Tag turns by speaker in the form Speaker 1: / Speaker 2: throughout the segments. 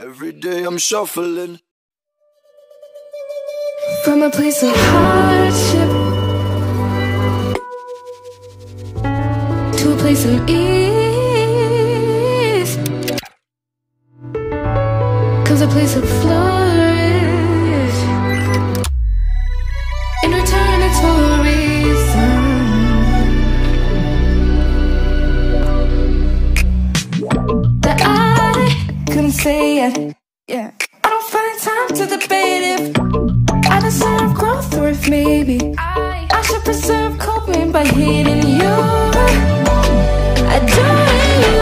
Speaker 1: Every day I'm shuffling
Speaker 2: from a place of hardship to a place of ease. Comes a place of flourish. In return it's for a reason. That I couldn't say it. Yeah, I don't find time to debate if I deserve growth or if maybe I should preserve coping by hating you, adoring you.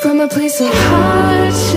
Speaker 2: From a place of hardship